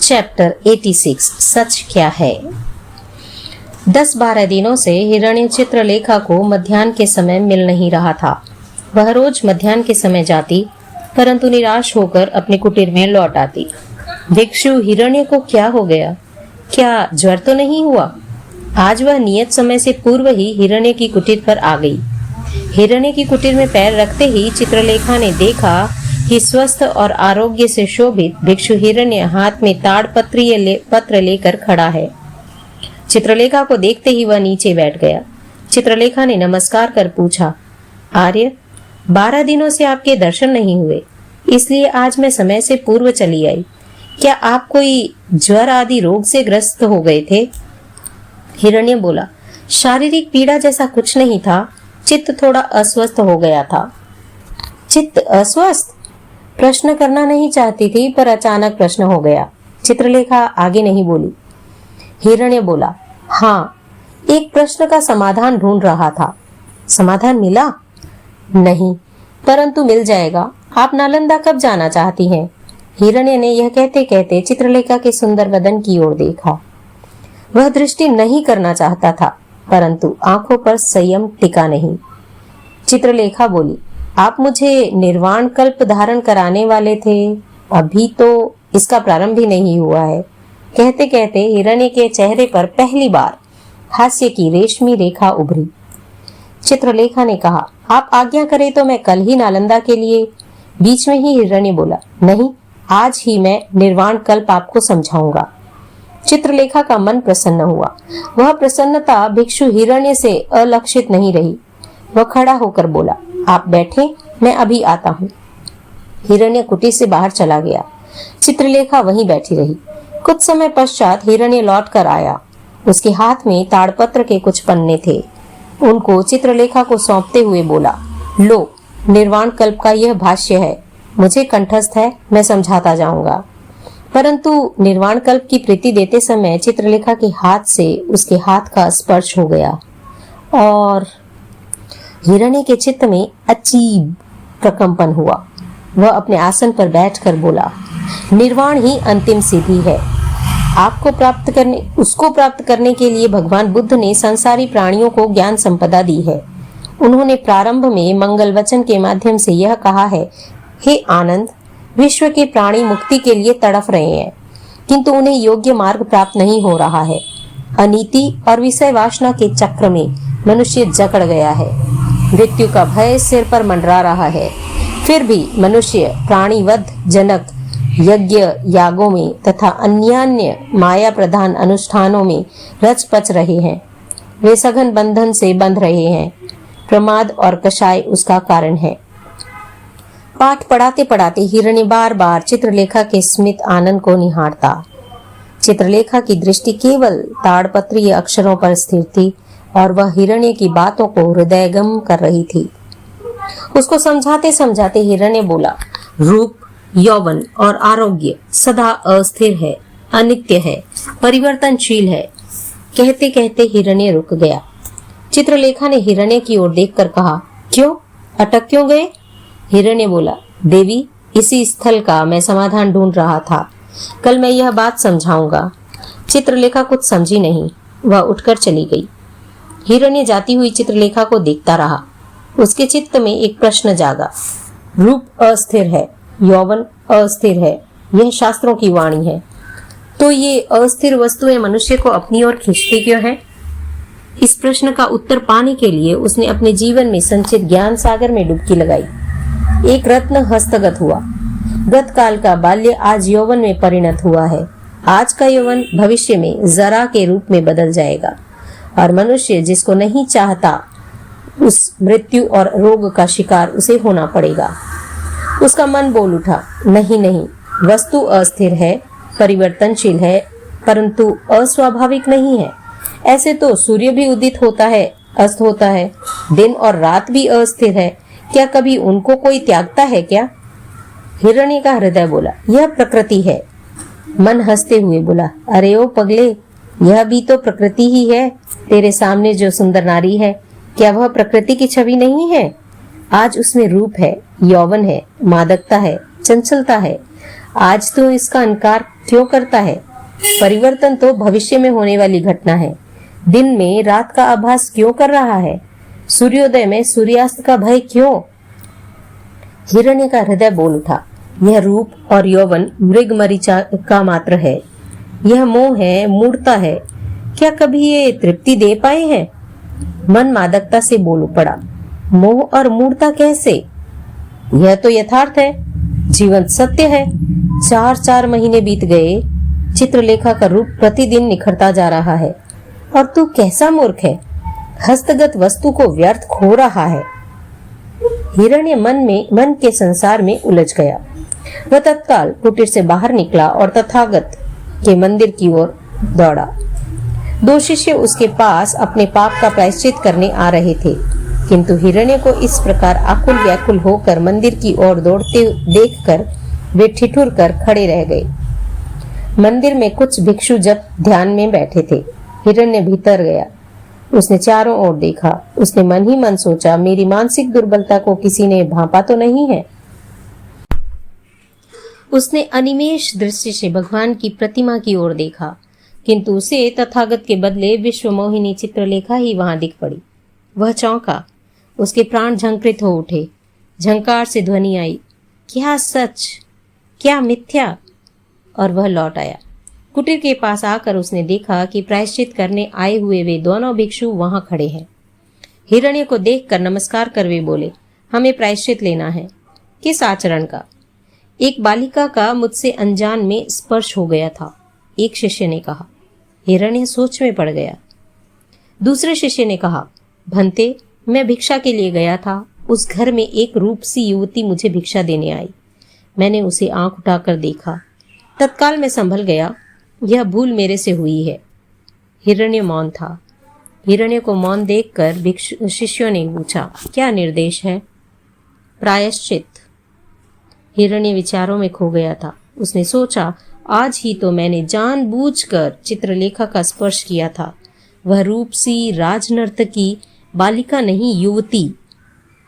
Chapter 86 सच क्या है। 10-12 दिनों से हिरण्य चित्रलेखा को मध्याह्न के समय मिल नहीं रहा था। वह रोज मध्याह्न के समय जाती, परंतु निराश होकर अपने कुटीर में लौट आती। भिक्षु हिरण्य को क्या हो गया? क्या ज्वर तो नहीं हुआ? आज वह नियत समय से पूर्व ही हिरण्य की कुटीर पर आ गई। हिरण्य की कुटीर में पैर रखते ही चित्रलेखा ने देखा कि स्वस्थ और आरोग्य से शोभित भिक्षु हिरण्य हाथ में ताड़पत्रीय पत्र लेकर खड़ा है। चित्रलेखा को देखते ही वह नीचे बैठ गया। चित्रलेखा ने नमस्कार कर पूछा, आर्य, 12 दिनों से आपके दर्शन नहीं हुए, इसलिए आज मैं समय से पूर्व चली आई। क्या आप कोई ज्वर आदि रोग से ग्रस्त हो गए थे? हिरण्य बोला, शारीरिक पीड़ा जैसा कुछ नहीं था, चित्त थोड़ा अस्वस्थ हो गया था। चित्त अस्वस्थ? प्रश्न करना नहीं चाहती थी, पर अचानक प्रश्न हो गया। चित्रलेखा आगे नहीं बोली। हिरण्य बोला, हाँ, एक प्रश्न का समाधान ढूंढ रहा था। समाधान मिला? नहीं, परंतु मिल जाएगा। आप नालंदा कब जाना चाहती हैं? हिरण्य ने यह कहते कहते चित्रलेखा के सुंदर बदन की ओर देखा। वह दृष्टि नहीं करना चाहता था, परंतु आंखों पर संयम टिका नहीं। चित्रलेखा बोली, आप मुझे निर्वाण कल्प धारण कराने वाले थे, अभी तो इसका प्रारंभ ही नहीं हुआ है। कहते कहते हिरण्य के चेहरे पर पहली बार हास्य की रेशमी रेखा उभरी। चित्रलेखा ने कहा, आप आज्ञा करें तो मैं कल ही नालंदा के लिए। बीच में ही हिरण्य बोला, नहीं, आज ही मैं निर्वाण कल्प आपको समझाऊंगा। चित्रलेखा का मन प्रसन्न हुआ। वह प्रसन्नता भिक्षु हिरण्य से अलक्षित नहीं रही। वह खड़ा होकर बोला, आप बैठे, मैं अभी आता हूँ। हिरण्य कुटीर से बाहर चला गया। चित्रलेखा वहीं बैठी रही। कुछ समय पश्चात हिरण्य लौट कर आया। उसके हाथ में ताड़पत्र के कुछ पन्ने थे। उनको चित्रलेखा को सौंपते हुए बोला, लो, निर्वाण कल्प का यह भाष्य है, मुझे कंठस्थ है, मैं समझाता जाऊंगा। परंतु निर्वाण कल्प की प्रीति देते समय चित्रलेखा के हाथ से उसके हाथ का स्पर्श हो गया और हिरण्य के चित्त में अजीब प्रकंपन हुआ। वह अपने आसन पर बैठकर बोला, निर्वाण ही अंतिम सिद्धि है। उसको प्राप्त करने के लिए भगवान बुद्ध ने संसारी प्राणियों को ज्ञान संपदा दी है। उन्होंने प्रारंभ में मंगल वचन के माध्यम से यह कहा है, हे आनंद, विश्व के प्राणी मुक्ति के लिए तड़फ रहे हैं, किंतु उन्हें योग्य मार्ग प्राप्त नहीं हो रहा है। अनीति और विषय वासना के चक्र में मनुष्य जकड़ गया है। मृत्यु का भय सिर पर मंडरा रहा है। फिर भी मनुष्य प्राणीवध जनक यज्ञ यागों में तथा अन्यान्य माया प्रधान अनुष्ठानों में रच पच रहे हैं। वे सघन बंधन से बंध रहे हैं। प्रमाद और कषाय उसका कारण है। पाठ पढ़ाते पढ़ाते हिरण्य बार बार चित्रलेखा के स्मित आनंद को निहारता। चित्रलेखा की दृष्टि केवल ताड़पत्रीय अक्षरों पर स्थिर थी और वह हिरण्य की बातों को हृदयगम कर रही थी। उसको समझाते समझाते हिरण्य बोला, रूप, यौवन और आरोग्य सदा अस्थिर है, अनित्य है, परिवर्तनशील है। कहते कहते हिरण्य रुक गया। चित्रलेखा ने हिरण्य की ओर देखकर कहा, क्यों, अटक क्यों गए? हिरण्य बोला, देवी, इसी स्थल का मैं समाधान ढूंढ रहा था। कल मैं यह बात समझाऊंगा। चित्रलेखा कुछ समझी नहीं। वह उठकर चली गई। हिरण्य जाती हुई चित्रलेखा को देखता रहा। उसके चित्त में एक प्रश्न जागा। रूप अस्थिर है, यौवन अस्थिर है, यह शास्त्रों की वाणी है, तो ये अस्थिर वस्तुएं मनुष्य को अपनी ओर खींचती क्यों है? इस प्रश्न का उत्तर पाने के लिए उसने अपने जीवन में संचित ज्ञान सागर में डुबकी लगाई। एक रत्न हस्तगत हुआ। गत काल का बाल्य आज यौवन में परिणत हुआ है। आज का यौवन भविष्य में जरा के रूप में बदल जाएगा और मनुष्य जिसको नहीं चाहता, उस मृत्यु और रोग का शिकार उसे होना पड़ेगा। उसका मन बोल उठा, नहीं नहीं, वस्तु अस्थिर है, परिवर्तनशील है, परंतु अस्वाभाविक नहीं है। ऐसे तो सूर्य भी उदित होता है, अस्त होता है, दिन और रात भी अस्थिर है। क्या कभी उनको कोई त्यागता है क्या? हिरण्य का हृदय बोला, यह प्रकृति है। मन हंसते हुए बोला, अरे ओ पगले, यह भी तो प्रकृति ही है। तेरे सामने जो सुंदर नारी है, क्या वह प्रकृति की छवि नहीं है? आज उसमें रूप है, यौवन है, मादकता है, चंचलता है। आज तू इसका इनकार क्यों करता है? परिवर्तन तो भविष्य में होने वाली घटना है। दिन में रात का आभास क्यों कर रहा है? सूर्योदय में सूर्यास्त का भय क्यों? हिरण्य का हृदय बोल उठा, यह रूप और यौवन मृग मरीचा का मात्र है। यह मोह है, मूर्ता है। क्या कभी ये तृप्ति दे पाए हैं? मन मादकता से बोल पड़ा, मोह और मूर्ता कैसे? यह तो यथार्थ है, जीवन सत्य है। 4 महीने बीत गए, चित्रलेखा का रूप प्रतिदिन निखरता जा रहा है और तू कैसा मूर्ख है, हस्तगत वस्तु को व्यर्थ खो रहा है। हिरण्य मन के संसार में उलझ गया। वह तत्काल कुटीर से बाहर निकला और तथागत के मंदिर की ओर दौड़ा। 2 शिष्य उसके पास अपने पाप का प्रायश्चित करने आ रहे थे, किंतु हिरण्य को इस प्रकार आकुल व्याकुल होकर मंदिर की ओर दौड़ते देखकर वे ठिठुर कर खड़े रह गए। मंदिर में कुछ भिक्षु जब ध्यान में बैठे थे। हिरण्य भीतर गया। उसने चारों ओर देखा। उसने मन ही मन सोचा, मेरी मानसिक दुर्बलता को किसी ने भांपा तो नहीं है। उसने अनिमेष दृष्टि से भगवान की प्रतिमा की ओर देखा, किंतु उसे तथागत के बदले विश्व मोहिनी चित्रलेखा ही वहां दिख पड़ी। वह चौंका, उसके प्राण झंकृत हो उठे। झंकार से ध्वनि आई, क्या सच, क्या मिथ्या? और वह लौट आया। कुटीर के पास आकर उसने देखा कि प्रायश्चित करने आए हुए वे दोनों भिक्षु वहां खड़े हैं। हिरण्य को देखकर नमस्कार कर वे बोले, हमें प्रायश्चित लेना है। किस आचरण का? एक बालिका का मुझसे अनजान में स्पर्श हो गया था, एक शिष्य ने कहा। हिरण्य सोच में पड़ गया। दूसरे शिष्य ने कहा, भंते, मैं भिक्षा के लिए गया था। उस घर में एक रूपसी युवती मुझे भिक्षा देने आई। मैंने उसे आंख उठाकर देखा। तत्काल मैं संभल गया, यह भूल मेरे से हुई है। हिरण्य मौन था। हिरण्य को मौन देखकर शिष्यों ने पूछा, क्या निर्देश है? प्रायश्चित। हिरण्य विचारों में खो गया था। उसने सोचा, आज ही तो मैंने जानबूझकर चित्रलेखा का स्पर्श किया था। वह रूपसी राजनर्तकी बालिका नहीं, युवती।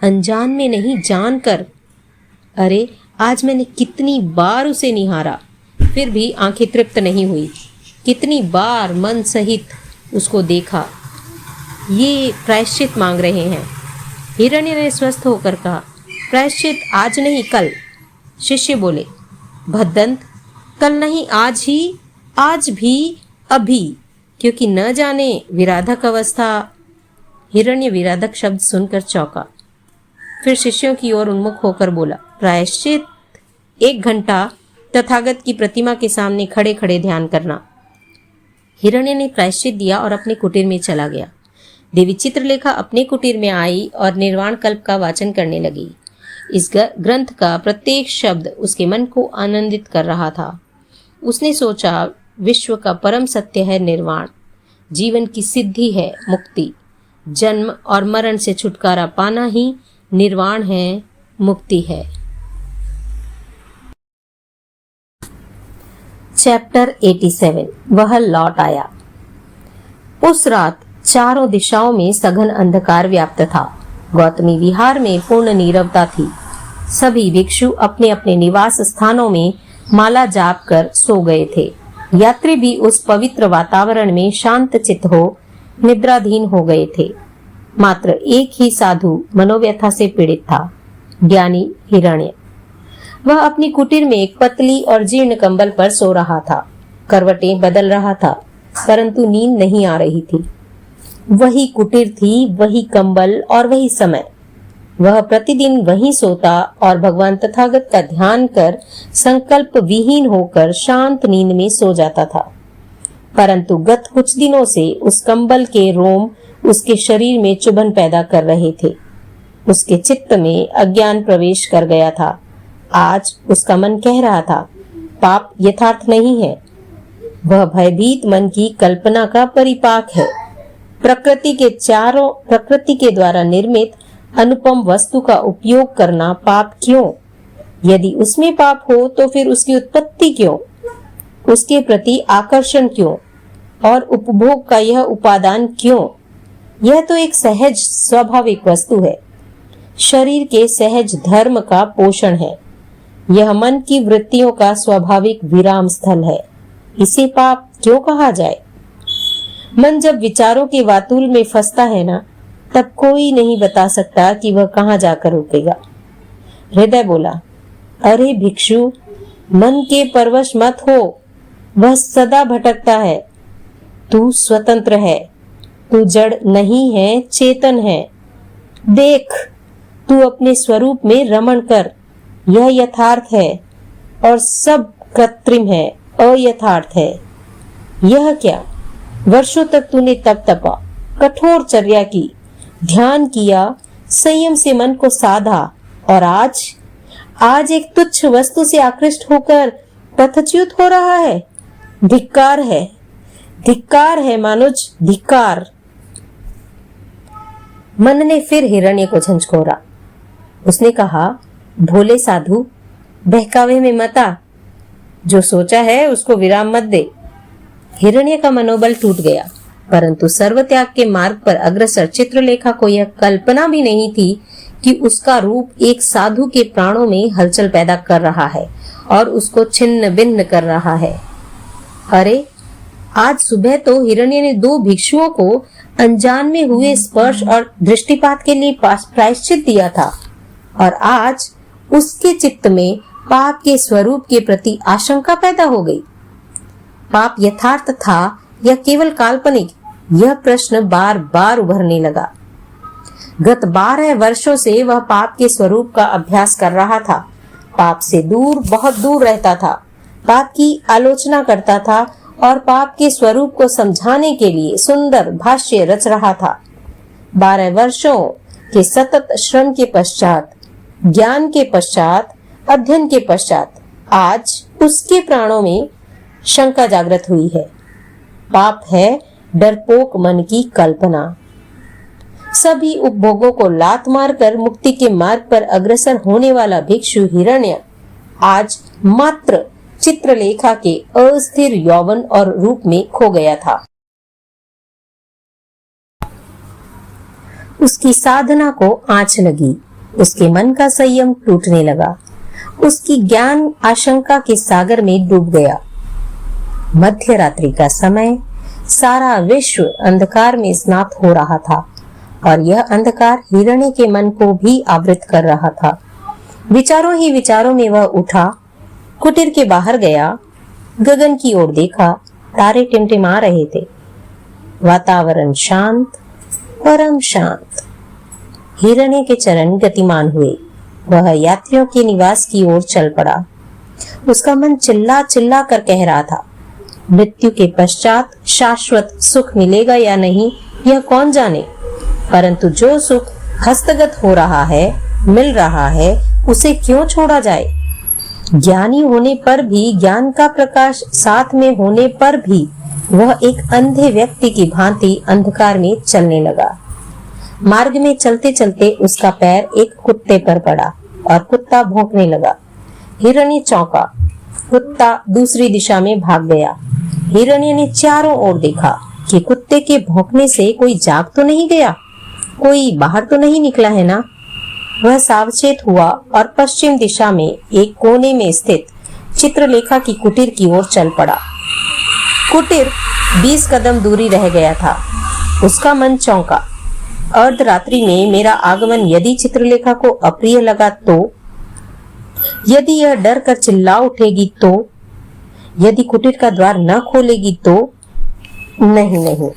अनजान में नहीं, जानकर। अरे, आज मैंने कितनी बार उसे निहारा, फिर भी आंखें तृप्त नहीं हुई। कितनी बार मन सहित उसको देखा। ये प्रायश्चित मांग रहे हैं। हिरण्य ने स्वस्थ होकर कहा, प्रायश्चित आज नहीं, कल। शिष्य बोले, भद्दंत, कल नहीं, आज ही, आज भी, अभी, क्योंकि न जाने विराधक अवस्था। हिरण्य विराधक शब्द सुनकर चौंका। फिर शिष्यों की ओर उन्मुख होकर बोला, प्रायश्चित 1 घंटा तथागत की प्रतिमा के सामने खड़े खड़े ध्यान करना। हिरण्य ने प्रायश्चित दिया और अपने कुटीर में चला गया। देवी चित्रलेखा अपने कुटीर में आई और निर्वाण कल्प का वाचन करने लगी। इस ग्रंथ का प्रत्येक शब्द उसके मन को आनंदित कर रहा था। उसने सोचा, विश्व का परम सत्य है निर्वाण, जीवन की सिद्धि है मुक्ति, जन्म और मरण से छुटकारा पाना ही निर्वाण है, मुक्ति है। चैप्टर 87 वह लौट आया। उस रात चारों दिशाओं में सघन अंधकार व्याप्त था। गौतमी विहार में पूर्ण नीरवता थी। सभी भिक्षु अपने अपने निवास स्थानों में माला जाप कर सो गए थे। यात्री भी उस पवित्र वातावरण में शांत चित्त हो निद्राधीन हो गए थे। मात्र एक ही साधु मनोव्यथा से पीड़ित था, ज्ञानी हिरण्य। वह अपनी कुटीर में एक पतली और जीर्ण कंबल पर सो रहा था। करवटें बदल रहा था, परंतु नींद नहीं आ रही थी। वही कुटीर थी, वही कंबल और वही समय। वह प्रतिदिन वहीं सोता और भगवान तथागत का ध्यान कर संकल्प विहीन होकर शांत नींद में सो जाता था। परंतु गत कुछ दिनों से उस कंबल के रोम उसके शरीर में चुभन पैदा कर रहे थे। उसके चित्त में अज्ञान प्रवेश कर गया था। आज उसका मन कह रहा था, पाप यथार्थ नहीं है, वह भयभीत मन की कल्पना का परिपाक है। प्रकृति के द्वारा निर्मित अनुपम वस्तु का उपयोग करना पाप क्यों? यदि उसमें पाप हो तो फिर उसकी उत्पत्ति क्यों? उसके प्रति आकर्षण क्यों? और उपभोग का यह उपादान क्यों? यह तो एक सहज स्वाभाविक वस्तु है, शरीर के सहज धर्म का पोषण है। यह मन की वृत्तियों का स्वाभाविक विराम स्थल है। इसे पाप क्यों कहा जाए? मन जब विचारों के वातुल में फंसता है ना, तब कोई नहीं बता सकता कि वह कहाँ जाकर रुकेगा। हृदय बोला, अरे भिक्षु, मन के परवश मत हो, वह सदा भटकता है। तू स्वतंत्र है, तू जड़ नहीं है, चेतन है। देख, तू अपने स्वरूप में रमण कर, यह यथार्थ है और सब कृत्रिम है, अयथार्थ है। यह क्या, वर्षों तक तूने तप तपा, कठोर चर्या की, ध्यान किया, संयम से मन को साधा, और आज एक तुच्छ वस्तु से आकृष्ट होकर पथच्युत हो रहा है। धिक्कार है, धिक्कार है मानुज, धिक्कार। मन ने फिर हिरण्य को झंझोरा। उसने कहा, भोले साधु, बहकावे में मत आ, जो सोचा है उसको विराम मत दे। हिरण्य का मनोबल टूट गया, परंतु सर्वत्याग के मार्ग पर अग्रसर चित्रलेखा को यह कल्पना भी नहीं थी कि उसका रूप एक साधु के प्राणों में हलचल पैदा कर रहा है और उसको छिन्न भिन्न कर रहा है। अरे, आज सुबह तो हिरण्य ने 2 भिक्षुओं को अनजान में हुए स्पर्श और दृष्टिपात के लिए प्रायश्चित दिया था, और आज उसके चित्त में पाप के स्वरूप के प्रति आशंका पैदा हो गई। पाप यथार्थ था या केवल काल्पनिक, यह प्रश्न बार बार उभरने लगा। गत 12 वर्षों से वह पाप के स्वरूप का अभ्यास कर रहा था। पाप से दूर, बहुत दूर रहता था, पाप की आलोचना करता था और पाप के स्वरूप को समझाने के लिए सुंदर भाष्य रच रहा था। 12 वर्षों के सतत श्रम के पश्चात, ज्ञान के पश्चात, अध्ययन के पश्चात आज उसके प्राणों में शंका जागृत हुई है। पाप है डरपोक मन की कल्पना। सभी उपभोगों को लात मारकर मुक्ति के मार्ग पर अग्रसर होने वाला भिक्षु हिरण्य आज मात्र चित्रलेखा के अस्थिर यौवन और रूप में खो गया था। उसकी साधना को आंच लगी, उसके मन का संयम टूटने लगा, उसकी ज्ञान आशंका के सागर में डूब गया। मध्य रात्रि का समय, सारा विश्व अंधकार में स्नात हो रहा था और यह अंधकार हिरण्य के मन को भी आवृत कर रहा था। विचारों ही विचारों में वह उठा, कुटीर के बाहर गया, गगन की ओर देखा, तारे टिमटिमा रहे थे। वातावरण शांत, परम शांत। हिरण्य के चरण गतिमान हुए, वह यात्रियों के निवास की ओर चल पड़ा। उसका मन चिल्ला चिल्ला कर कह रहा था, मृत्यु के पश्चात शाश्वत सुख मिलेगा या नहीं यह कौन जाने, परंतु जो सुख हस्तगत हो रहा है, मिल रहा है, उसे क्यों छोड़ा जाए। ज्ञानी होने पर भी, ज्ञान का प्रकाश साथ में होने पर भी वह एक अंधे व्यक्ति की भांति अंधकार में चलने लगा। मार्ग में चलते चलते उसका पैर एक कुत्ते पर पड़ा और कुत्ता भौंकने लगा। हिरण्य चौंका, कुत्ता दूसरी दिशा में भाग गया। हिरण्य ने चारों ओर देखा कि कुत्ते के भौंकने से कोई जाग तो नहीं गया, कोई बाहर तो नहीं निकला है ना। वह सावचेत हुआ और पश्चिम दिशा में एक कोने में स्थित चित्रलेखा की कुटीर की ओर चल पड़ा। कुटीर 20 कदम दूरी रह गया था। उसका मन चौंका। अर्धरात्रि में मेरा आगमन यदि चित्रलेखा को अप्रिय लगा तो, यदि यह डर कर चिल्ला उठेगी तो, यदि कुटीर का द्वार न खोलेगी तो, नहीं नहीं,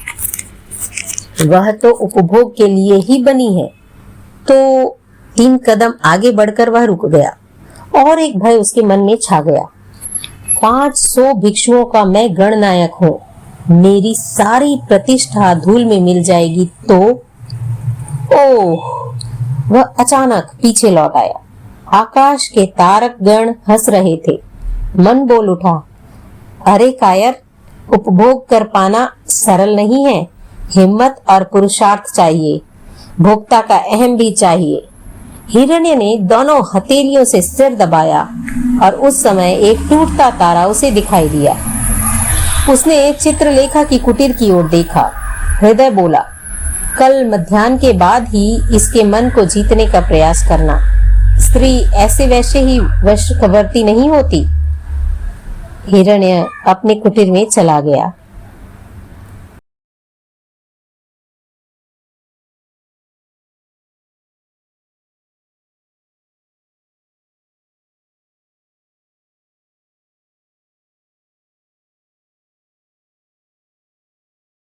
वह तो उपभोग के लिए ही बनी है। तो 3 कदम आगे बढ़कर वह रुक गया और एक भय उसके मन में छा गया। 500 भिक्षुओं का मैं गणनायक हूँ, मेरी सारी प्रतिष्ठा धूल में मिल जाएगी तो। ओह! वह अचानक पीछे लौट आया। आकाश के तारक गण हंस रहे थे। मन बोल उठा, अरे कायर, उपभोग कर पाना सरल नहीं है, हिम्मत और पुरुषार्थ चाहिए, भोक्ता का अहम भी चाहिए। हिरण्य ने दोनों हथेलियों से सिर दबाया और उस समय एक टूटता तारा उसे दिखाई दिया। उसने चित्रलेखा की कुटीर की ओर देखा। हृदय बोला, कल मध्याह्न के बाद ही इसके मन को जीतने का प्रयास करना। स्त्री ऐसे वैसे ही वश वर्ती नहीं होती। हिरण्य अपने कुटीर में चला गया।